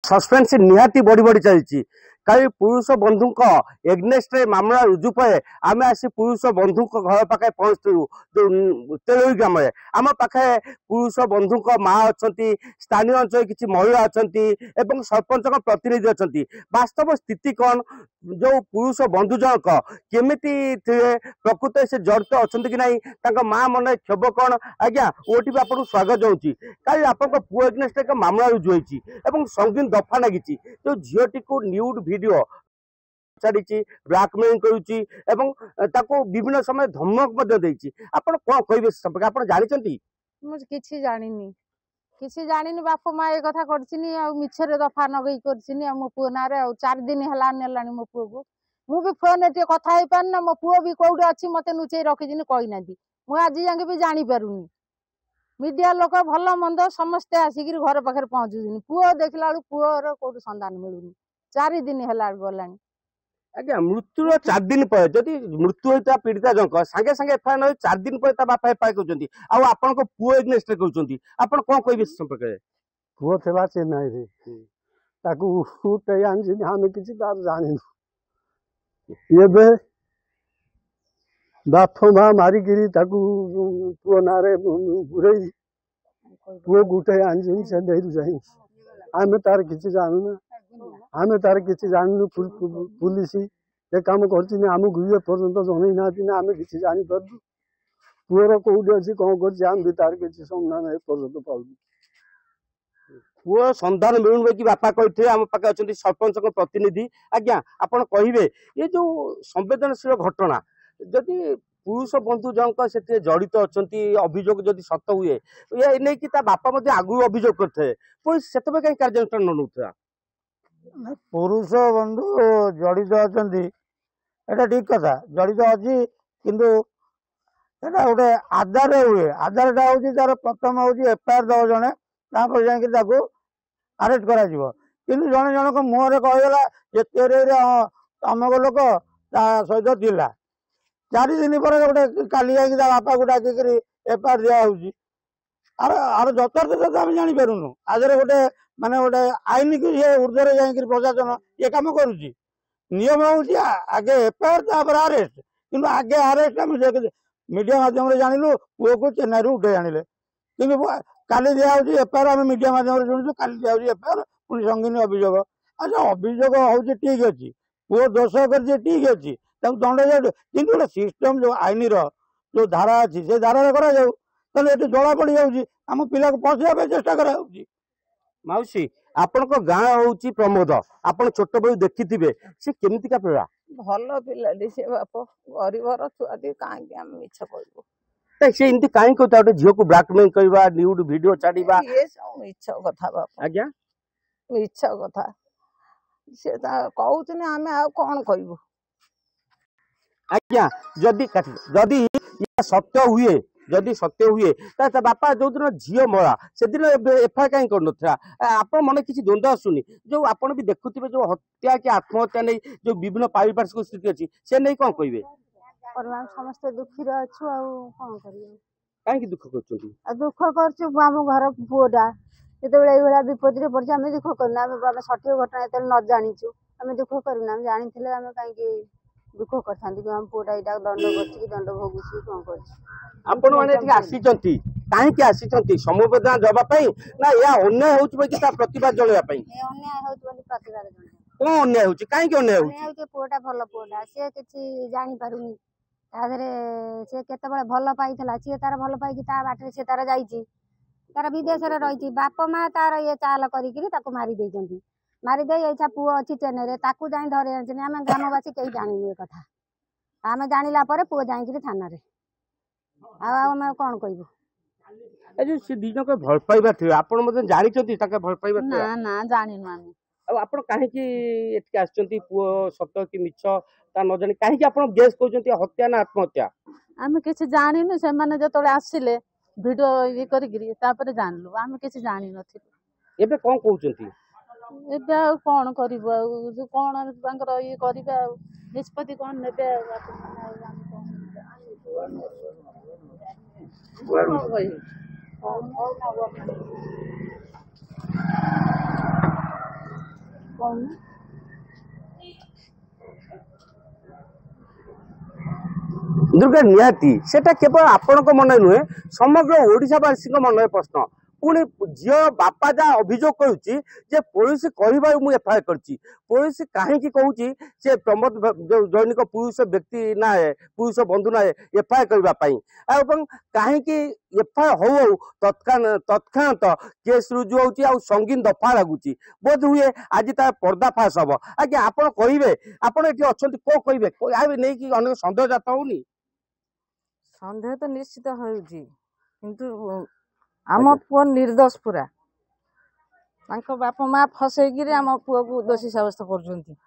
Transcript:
Suspense निहाती बढ़ी बढ़ी चलती कल पुरुष बंधु एग्नेस्ट मामला रुजु पे आम आसी पुरुष बंधु घर पाखे पहुंचलु जो तेलुई ग्राम आम पाखे पुरुष बंधु माँ अच्छा स्थानीय अंचल किसी महिला अच्छा सरपंच प्रतिनिधि अच्छा वास्तव स्थिति कौन जो पुरुष बंधु जनक केमी प्रकृत से जड़ित अच्छा कि ना माँ मन क्षोभ कौन आज्ञा ओटी आपको स्वागत जाऊँगी कल आप पुओ एग्नेस्ट एक मामला रुजु होती संगीन दफा लगी जो झीटी को न्यूड वीडियो छाड़ी ब्लैकमेल करुच्ची विभिन्न समय धमक आप कौन कहे आप जानते किसी जानी किसी जानी बाप माँ ये कथा मिछरे दफा नगई कर मो पुओ ना 4 दिन है मो पुओ को मुझे फोन कथा हो पार मो पुओ भी कौटे अच्छी मत लुचे रखी कहना मुझे आज जाके भी जापरुनी मीडिया लोक भल मंद समस्ते आसिक घर पाखे पहुँचुन पुओ देखला पुओर कौट संधान मिलूनी 4 दिन है गला आज्ञा मृत्यु 4 दिन पर जदि मृत्यु होता पीड़िता जनक सागे सागे एफआईआर 4 दिन पर बापा एफआईआर कहते आपन पुओ एग्नेस्ट कहते आप कौन कहे संपर्क पुओ था चेन्नई उठे आम कि जान बाप माँ मारिक पुओ ना बुरे पुओ उठे आनी से जाई आम तार कि जानूना आम तार कि जानू पुलिस ये कम करमको ये पर्यटन जन ना आम कि जापर पुओर कौटे अच्छी कौन कर भी तार किसी संधान एपर्यंत पाऊ पुओ संधान मिलून कि बापा कहते आम पाखे अच्छा सरपंच प्रतिनिधि आज्ञा आपड़ कहे ये जो संवेदनशील घटना जदि पुरुष बंधु जनक से जड़ित अच्छा अभियोग जदि सत हुए ये नहीं कि बापा आगु अभियोग करते पुलिस से कहीं कार्यानुष्ठान न नौता पुरुष बंधु जड़ित अच्छा ठीक कथा जड़ित अच्छी किंतु गोटे आधार हुए आधार हूँ तार प्रथम हूँ एफआईआर दब जड़े जाकि अरेस्ट कर जड़े जनक मुहर कहगला ये अमक लोक सहित थिला 4 दिन पर गोटे काली बापा को डाकिक एफआईआर दिखाई आर यथार्थ आम जापारूनु आगे गोटे माने गोटे आईन की ऊर्धर जा प्रशासन ये कम करुच्ची नियम हूँ आगे एफआईआर अरेस्ट कि आगे अरेस्ट आम मीडिया माध्यम जानलु पुओ को चेन्नई उठे आनिले कि काली दिखाई एफआईआर आम मीडिया माध्यम शुणु काली दिखाई एफआईआर पुणी संगीन अभियोग अच्छा अभियोग हूँ ठीक अच्छे पुओ दोष कर ठीक अच्छे दंड जाए कि गोटे सिस्टम जो आईन जो धारा अच्छी से धारा करा जला पड़ जाम पिला को पहुंचा चेष्टा करा मौसी आपण गाँ हूँ प्रमोद आप छोट बेलू देखी सी केमिका पिला भल पिलाटी से बाप गरीबर छुआटी कहीं मिछ कहबू से इमती कहीं कहता गोटे झील को ब्लैकमेल करवा न्यूड वीडियो छाड़ा ये सब मिछ कथा बाप आज्ञा मिछ कथा से कहते आम आ कौन कहबू आज्ञा जदि जदि सत्य हुए जदि सत्य हुए बापा जो दिन झील मरा से दिन एफआईआर कहीं कर आप मन किसी द्वंद आसुनी जो आप भी देखुवे जो हत्या कि आत्महत्या नहीं जो विभिन्न पारिपार्श्विक स्थिति अच्छी से नहीं कौन कहे समस्त दुखी अच्छु कौन कर कहीं दुख कर दुख करम घर पुओटा जो विपत्ति पड़े आम दुख करना आम सठिक घटना जो न जाचु आम दुख करना जानी कहीं दुख कर पुओटा यहाँ दंड कर दंड भोगुची कौन कर समवेदना दवाई ना या अन्याय हो प्रतिवाद जनाई कौन अन्याय हो कहीं अन्याय हो पुओटा भल पुओटा सी कि जापारूनी से केत भल पाई सी तार भल पाई बाटे से तार तार विदेश रही बाप माँ तार ये चाल कर मारी मारिदे ये पुओ अच्छी चेन्नई ताकू जा धरे आम ग्रामवासी कहीं जानी कथा आम जाना पुओ जा थाना आम कौन कहबू से दी जन भल पाइबा थे आप जानते भल पाइबा ना ना जानिनु आम आप कहीं पुओ सत कि मिछ ता न जानी कहीं आप गेस कहते हत्या ना आत्महत्या आम किसी जानिनु से माने जो आसिले वीडियो ये कर जानलु आम किसी जानी नथिलु एबे कौन कहउचंती एबे कौन करिबो कौन तांकर ये करिबे निष्पत्ति कौन नेबे ଦୁର୍ଗା ନିହାତି ସେଟା କେବଳ ଆପଣଙ୍କ ମନେ ନୁହେଁ ସମଗ୍ର ଓଡ଼ିଶାବାସୀଙ୍କ ମନରେ ପ୍ରଶ୍ନ। ପୁଣି ଝିଅ ବାପା ଯାହା ଅଭିଯୋଗ କରୁଛି ଯେ ପୋଲିସ କହିବାରୁ ମୁଁ ଏଫଆଇଆର କରିଛି। ପୋଲିସ କାହିଁକି କହୁଛି ସେ ପ୍ରମୋଦ ଜୈନିକ ପୁରୁଷ ବ୍ୟକ୍ତି ନାଁରେ ପୁରୁଷ ବନ୍ଧୁ ନାଁରେ ଏଫଆଇଆର କରିବା ପାଇଁ ଏବଂ କାହିଁକି ଏଫଆଇଆର ହଉ ହଉ ତତ୍କ୍ଷଣାତ କେସ୍ ରୁଜୁ ହଉଛି ଆଉ ସଙ୍ଗୀନ ଦଫା ଲାଗୁଛି। ବୋଧ ହୁଏ ଆଜି ତାର ପର୍ଦ୍ଦାଫାଶ ହବ। ଆଜ୍ଞା ଆପଣ କହିବେ ଆପଣ ଏଠି ଅଛନ୍ତି କଣ କହିବେ ନେଇକି ଅନେକ ସନ୍ଦେହ ଜାତ ହଉନି? ସନ୍ଦେହ ତ ନିଶ୍ଚିତ ହେଉଛି କିନ୍ତୁ ଆମ ପୁଅ ନିର୍ଦ୍ଦୋଷ ପୁରା। ତାଙ୍କ ବାପା ମା ଫସେଇକିରି ଆମ ପୁଅକୁ ଦୋଷୀ ସାବ୍ୟସ୍ତ କରୁଛନ୍ତି।